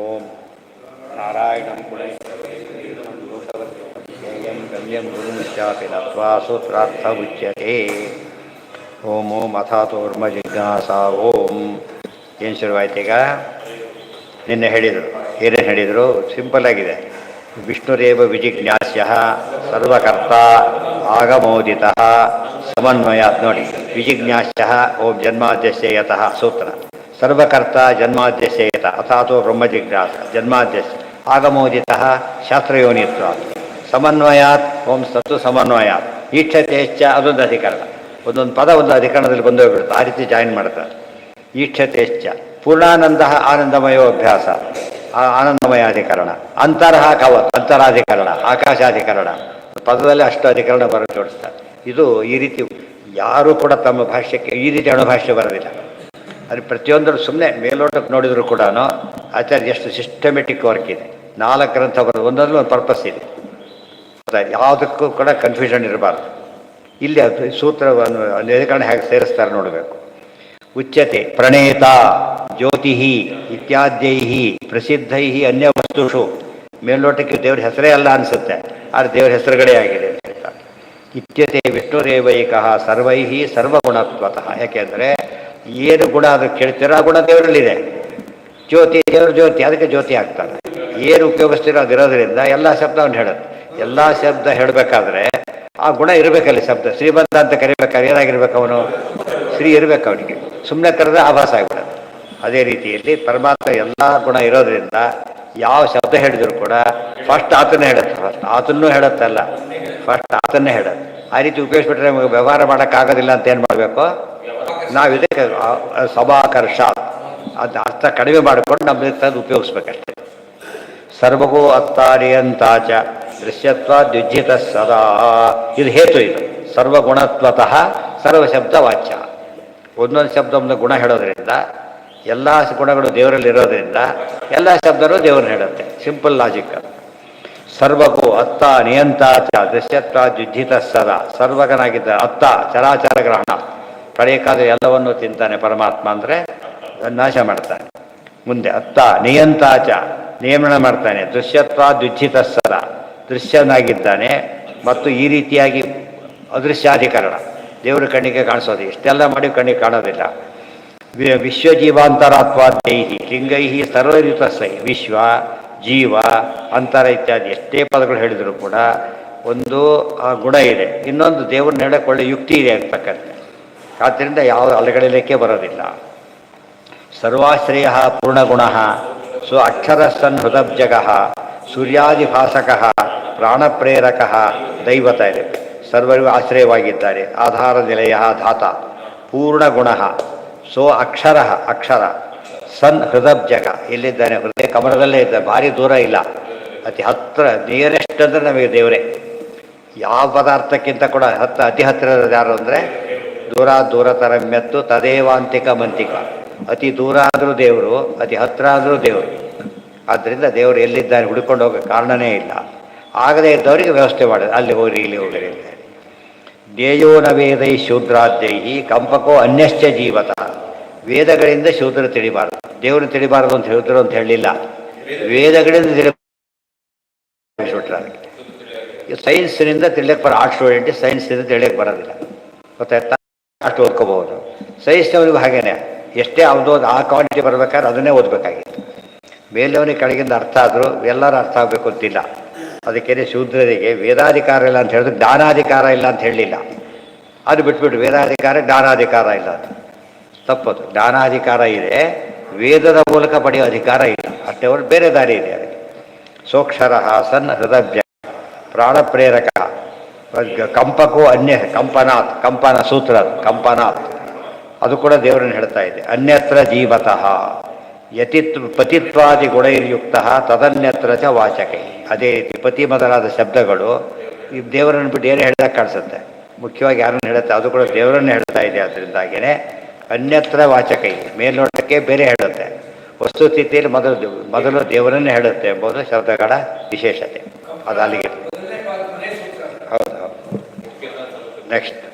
ಓಂ ನಾರಾಯಣಂ ಗುಣೈಃ ಗಮ್ಯಂ ಗುರುಮಿತ್ಯಾಪಿ ನತ್ವಾ ಸೂತ್ರಾರ್ಥ ಉಚ್ಯತೆ. ಓಂ ಓಂ ಅಥಾತೋರ್ಮ ಜಿಜ್ಞಾಸಾ ಓಂ. ಏನು ಶುರುವಾಯ್ತು ಈಗ? ನಿನ್ನೆ ಹೇಳಿದರು. ಏನೇನು ಹೇಳಿದರು? ಸಿಂಪಲ್ ಆಗಿದೆ. ವಿಷ್ಣುರೇವ ವಿಜಿಜ್ಞಾಸ್ಯ ಸರ್ವಕರ್ತ ಆಗಮೋದಿತ ಸಮನ್ವಯ. ನೋಡಿ, ವಿಜಿಜ್ಞಾಸ್ಯ ಓಂ ಜನ್ಮಾದ್ಯಸ್ಯ ಯತಃ ಸೂತ್ರ. ಸರ್ವಕರ್ತ ಜನ್ಮಾದ್ಯಸ್ಯ ಯತ ಅಥಾತೋ ಬ್ರಹ್ಮ ಜಿಜ್ಞಾಸ ಜನ್ಮಾದ್ಯಸ್ಯ ಆಗಮೋದಿತ ಶಾಸ್ತ್ರಯೋನಿತ್ವ. ಸಮನ್ವಯಾತ್ ಓಂ ಸತ್ತು ಸಮನ್ವಯಾತ್. ಈಕ್ಷತೆಶ್ಚ ಅದೊಂದು ಅಧಿಕರಣ. ಒಂದೊಂದು ಪದ ಒಂದು ಅಧಿಕರಣದಲ್ಲಿ ಬಂದೋಗ್ಬಿಡುತ್ತೆ. ಆ ರೀತಿ ಜಾಯಿನ್ ಮಾಡ್ತಾರೆ. ಈಕ್ಷತೆಶ್ಚ ಪೂರ್ಣಾನಂದ ಆನಂದಮಯೋ ಅಭ್ಯಾಸ ಆನಂದಮಯಾಧಿಕರಣ. ಅಂತರಹ ಕವತ್ ಅಂತರಾಧಿಕರಣ ಆಕಾಶಾಧಿಕರಣ. ಪದದಲ್ಲಿ ಅಷ್ಟು ಅಧಿಕರಣ ಬರೋ ಜೋಡಿಸ್ತಾರೆ. ಇದು ಈ ರೀತಿ ಯಾರೂ ಕೂಡ ತಮ್ಮ ಭಾಷ್ಯಕ್ಕೆ ಈ ರೀತಿ ಅಣುಭಾಷ್ಯ ಬರೋದಿಲ್ಲ. ಅದು ಪ್ರತಿಯೊಂದರೂ ಸುಮ್ಮನೆ ಮೇಲೋಟಕ್ಕೆ ನೋಡಿದರೂ ಕೂಡ ಆಚಾರ್ಯ ಎಷ್ಟು ಸಿಸ್ಟಮೆಟಿಕ್ ವರ್ಕ್ ಇದೆ. 4 ಗ್ರಂಥ ಬರೋದು, ಒಂದೊಂದು ಒಂದು ಪರ್ಪಸ್ ಇದೆ. ಯಾವುದಕ್ಕೂ ಕೂಡ ಕನ್ಫ್ಯೂಷನ್ ಇರಬಾರ್ದು. ಇಲ್ಲಿ ಅದು ಸೂತ್ರವನ್ನು ಅಧಿಕರಣ ಹೇಗೆ ಸೇರಿಸ್ತಾರೆ ನೋಡಬೇಕು. ಉಚ್ಯತೆ ಪ್ರಣೇತ ಜ್ಯೋತಿ ಇತ್ಯಾದ್ಯೈ ಪ್ರಸಿದ್ಧೈ ಅನ್ಯ ವಸ್ತುಷು. ಮೇಲ್ನೋಟಕ್ಕೆ ದೇವ್ರ ಹೆಸರೇ ಅಲ್ಲ ಅನಿಸುತ್ತೆ, ಆದರೆ ದೇವರ ಹೆಸರುಗಳೇ ಆಗಿದೆ ಅಂತ ಹೇಳ್ತಾರೆ. ಇತ್ಯತೆ ವಿಷ್ಣುರೇವೈಕಃ ಸರ್ವೈ ಸರ್ವಗುಣತ್ವತಃ. ಯಾಕೆಂದರೆ ಏನು ಗುಣ ಅದು ಕೇಳ್ತೀರೋ ಆ ಗುಣ ದೇವರಲ್ಲಿದೆ. ಜ್ಯೋತಿ ದೇವ್ರ ಜ್ಯೋತಿ, ಅದಕ್ಕೆ ಜ್ಯೋತಿ ಆಗ್ತಾರೆ. ಏನು ಉಪಯೋಗಿಸ್ತೀರೋ ಅದಿರೋದ್ರಿಂದ ಎಲ್ಲ ಶಬ್ದವನ್ನು ಹೇಳುತ್ತೆ. ಎಲ್ಲ ಶಬ್ದ ಹೇಳಬೇಕಾದ್ರೆ ಆ ಗುಣ ಇರಬೇಕಲ್ಲಿ. ಶಬ್ದ ಶ್ರೀಮಂತ ಅಂತ ಕರಿಬೇಕಾದ್ರೆ ಏನಾಗಿರ್ಬೇಕು? ಅವನು ಶ್ರೀ ಇರಬೇಕು. ಅವನಿಗೆ ಸುಮ್ಮನೆ ಕರೆದ್ರೆ ಆಭಾಸ ಆಗಿಬಿಡೋದು. ಅದೇ ರೀತಿಯಲ್ಲಿ ಪರಮಾತ್ಮ ಎಲ್ಲ ಗುಣ ಇರೋದ್ರಿಂದ ಯಾವ ಶಬ್ದ ಹೇಳಿದ್ರು ಕೂಡ ಫಸ್ಟ್ ಆತನ್ನೇ ಹೇಳುತ್ತೆ. ಫಸ್ಟ್ ಆತನ್ನೂ ಹೇಳುತ್ತಲ್ಲ, ಫಸ್ಟ್ ಆತನ್ನೇ ಹೇಳುತ್ತೆ. ಆ ರೀತಿ ಉಪಯೋಗಿಸ್ಬಿಟ್ರೆ ನಮಗೆ ವ್ಯವಹಾರ ಮಾಡೋಕ್ಕಾಗೋದಿಲ್ಲ ಅಂತ ಏನು ಮಾಡಬೇಕು? ನಾವು ಇದಕ್ಕೆ ಸಭಾಕರ್ಷ ಅದು ಅರ್ಥ ಕಡಿಮೆ ಮಾಡಿಕೊಂಡು ನಮ್ಮ ತಂದು ಉಪಯೋಗಿಸ್ಬೇಕಷ್ಟೆ. ಸರ್ವಗೂ ಅತ್ತಾರಿಯಂತಾಚ ದೃಶ್ಯತ್ವ ದ್ಯುಜ್ಜಿತ ಸದಾ. ಇದು ಹೇತು. ಇದು ಸರ್ವಗುಣತ್ವತಃ ಸರ್ವಶಬ್ದ ವಾಚ್ಯ. ಒಂದೊಂದು ಶಬ್ದ ಒಂದು ಗುಣ ಹೇಳೋದ್ರಿಂದ ಎಲ್ಲ ಗುಣಗಳು ದೇವರಲ್ಲಿ ಇರೋದ್ರಿಂದ ಎಲ್ಲ ಶಬ್ದನೂ ದೇವರನ್ನ ಹೇಳುತ್ತೆ. Simple logic. ಸರ್ವಗೂ ಅತ್ತ ನಿಯಂತಾಚ ದೃಶ್ಯತ್ವ ದ್ಯುಜ್ಜಿತ ಸದಾ. ಸರ್ವಗನಾಗಿದ್ದ ಅತ್ತ ಚರಾಚರ ಗ್ರಹಣ. ಕಡೆಯಕಾದ್ರೆ ಎಲ್ಲವನ್ನೂ ತಿಂತಾನೆ ಪರಮಾತ್ಮ, ಅಂದರೆ ನಾಶ ಮಾಡ್ತಾನೆ. ಮುಂದೆ ಅತ್ತ ನಿಯಂತಾಚ ನಿಯಮನ ಮಾಡ್ತಾನೆ. ದೃಶ್ಯತ್ವ ದ್ಯುಜ್ಜಿತ ಸದಾ ದೃಶ್ಯನಾಗಿದ್ದಾನೆ. ಮತ್ತು ಈ ರೀತಿಯಾಗಿ ಅದೃಶ್ಯಾಧಿಕರಣ, ದೇವರ ಕಣ್ಣಿಗೆ ಕಾಣಿಸೋದು. ಇಷ್ಟೆಲ್ಲ ಮಾಡಿ ಕಣ್ಣಿಗೆ ಕಾಣೋದಿಲ್ಲ. ವಿಶ್ವಜೀವಾಂತರಾತ್ವಾದ್ಯೈ ಲಿಂಗೈ ಸರ್ವಯುತಸ್ಸೈ. ವಿಶ್ವ ಜೀವ ಅಂತರ ಇತ್ಯಾದಿ ಎಷ್ಟೇ ಪದಗಳು ಹೇಳಿದರೂ ಕೂಡ ಒಂದು ಆ ಗುಣ ಇದೆ. ಇನ್ನೊಂದು ದೇವ್ರನ್ನ ಹೇಳಕ್ಕೆ ಒಳ್ಳೆ ಯುಕ್ತಿ ಇದೆ ಅಂತಕ್ಕಂತೆ. ಆದ್ದರಿಂದ ಯಾವ ಅಲೆಗಳಿಲಿಕ್ಕೆ ಬರೋದಿಲ್ಲ. ಸರ್ವಾಶ್ರಯ ಪೂರ್ಣಗುಣ ಸ್ವ ಅಕ್ಷರಸ್ಸನ್ ಹೃದಬ್ಜಗ ಸೂರ್ಯಾದಿಭಾಸಕ ಪ್ರಾಣಪ್ರೇರಕ ದೈವತ ಇದೆ. ಸರ್ವರಿಗೂ ಆಶ್ರಯವಾಗಿದ್ದಾರೆ. ಆಧಾರ ನಿಲಯ ಧಾತ ಪೂರ್ಣಗುಣ ಸೋ ಅಕ್ಷರ ಅಕ್ಷರ ಸನ್ ಹೃದಬ್ಜಗ. ಎಲ್ಲಿದ್ದಾನೆ? ಹೃದಯ ಕಮಲದಲ್ಲೇ ಇದ್ದಾನೆ. ಭಾರಿ ದೂರ ಇಲ್ಲ, ಅತಿ ಹತ್ತಿರ. ನಿಯರೆಸ್ಟ್ ಅಂದರೆ ನಮಗೆ ದೇವರೇ. ಯಾವ ಪದಾರ್ಥಕ್ಕಿಂತ ಕೂಡ ಅತಿ ಹತ್ತಿರದ ಯಾರು ಅಂದರೆ ದೂರತರ ಮೆತ್ತು ತದೇವಾಂತಿಕ ಮಂತಿಕ. ಅತಿ ದೂರ ಆದರೂ ದೇವರು, ಅತಿ ಹತ್ತಿರ ಆದರೂ ದೇವರು. ಆದ್ದರಿಂದ ದೇವರು ಎಲ್ಲಿದ್ದಾನೆ ಹುಡ್ಕೊಂಡು ಹೋಗೋ ಕಾರಣನೇ ಇಲ್ಲ. ಆಗದೇ ಇದ್ದವರಿಗೆ ವ್ಯವಸ್ಥೆ ಮಾಡೋದು, ಅಲ್ಲಿ ಹೋಗ್ರಿ ಇಲ್ಲಿ ಹೋಗ್ರಿ ಅಂತ ಹೇಳಿ. ಜ್ಞೇಯೋ ನ ವೇದೈ ಶೂದ್ರಾದ್ಯೈ ಕಂಪಕೋ ಅನ್ಯಶ್ಚ ಜೀವತಃ. ವೇದಗಳಿಂದ ಶೂದ್ರ ತಿಳಿಬಾರದು, ದೇವ್ರನ್ನ ತಿಳಿಬಾರದು ಅಂತ ಹೇಳಿದ್ರು ಅಂತ ಹೇಳಲಿಲ್ಲ. ವೇದಗಳಿಂದ ತಿಳಿಬಿಟ್ರೆ ಸೈನ್ಸ್ನಿಂದ ತಿಳಿಯಕ್ಕೆ ಬರೋ ಆರ್ಟ್ ಸ್ಟೂಡೆಂಟಿಗೆ ಸೈನ್ಸ್ನಿಂದ ತಿಳಿಯಕ್ಕೆ ಬರೋದಿಲ್ಲ. ಗೊತ್ತಾಯ್ತಾ? ಅಷ್ಟು ಓದ್ಕೋಬಹುದು. ಸೈನ್ಸ್ನವನಿಗೂ ಹಾಗೇನೆ. ಎಷ್ಟೇ ಅವ್ದು ಆ ಕ್ವಾಲಿಟಿ ಬರ್ಬೇಕಾದ್ರೆ ಅದನ್ನೇ ಓದಬೇಕಾಗಿತ್ತು. ಮೇಲವನಿಗೆ ಕೆಳಗಿಂದ ಅರ್ಥ ಆದರೂ ಎಲ್ಲರೂ ಅರ್ಥ ಆಗಬೇಕು ಅಂತಿಲ್ಲ. ಅದಕ್ಕೇನೆ ಶೂದ್ರರಿಗೆ ವೇದಾಧಿಕಾರ ಇಲ್ಲ ಅಂತ ಹೇಳಿದ್ರೆ ಜ್ಞಾನಾಧಿಕಾರ ಇಲ್ಲ ಅಂತ ಹೇಳಲಿಲ್ಲ. ಅದು ಬಿಟ್ಬಿಟ್ಟು ವೇದಾಧಿಕಾರ ಜ್ಞಾನಾಧಿಕಾರ ಇಲ್ಲ ಅಂತ ತಪ್ಪದು. ಜ್ಞಾನಾಧಿಕಾರ ಇದೆ, ವೇದದ ಮೂಲಕ ಪಡೆಯೋ ಅಧಿಕಾರ ಇಲ್ಲ. ಅಷ್ಟೇ ಅವ್ರು ಬೇರೆ ದಾರಿ ಇದೆ ಅದಕ್ಕೆ. ಸೋಕ್ಷರ ಸನ್ ಹೃದಯ ಪ್ರಾಣಪ್ರೇರಕ ಕಂಪಕೋ ಅನ್ಯ ಕಂಪನಾಥ್. ಕಂಪನ ಸೂತ್ರ ಕಂಪನಾಥ್ ಅದು ಕೂಡ ದೇವರನ್ನು ಹೇಳ್ತಾ ಇದೆ. ಅನ್ಯತ್ರ ಜೀವತಃ ಪತಿತ್ವಾದಿ ಗುಣೈರ್ಯುಕ್ತ ತದನ್ಯತ್ರ ಚ ವಾಚಕೈ. ಅದೇ ರೀತಿ ಪತಿ ಮೊದಲಾದ ಶಬ್ದಗಳು ಈ ದೇವರನ್ನು ಬಿಟ್ಟು ಏನು ಹೇಳಿದಾಗ ಕಾಣಿಸುತ್ತೆ. ಮುಖ್ಯವಾಗಿ ಯಾರನ್ನು ಹೇಳುತ್ತೆ? ಅದು ಕೂಡ ದೇವರನ್ನು ಹೇಳ್ತಾ ಇದೆ. ಅದರಿಂದಾಗಿಯೇ ಅನ್ಯತ್ರ ವಾಚಕೈ, ಮೇಲ್ನೋಟಕ್ಕೆ ಬೇರೆ ಹೇಳುತ್ತೆ. ವಸ್ತುಸ್ಥಿತಿಯಲ್ಲಿ ಮೊದಲು ದೇವರನ್ನೇ ಹೇಳುತ್ತೆ ಎಂಬುದು ಶಬ್ದಗಳ ವಿಶೇಷತೆ. ಅದು ಅಲ್ಲಿಗೆ. ಹೌದು. ನೆಕ್ಸ್ಟ್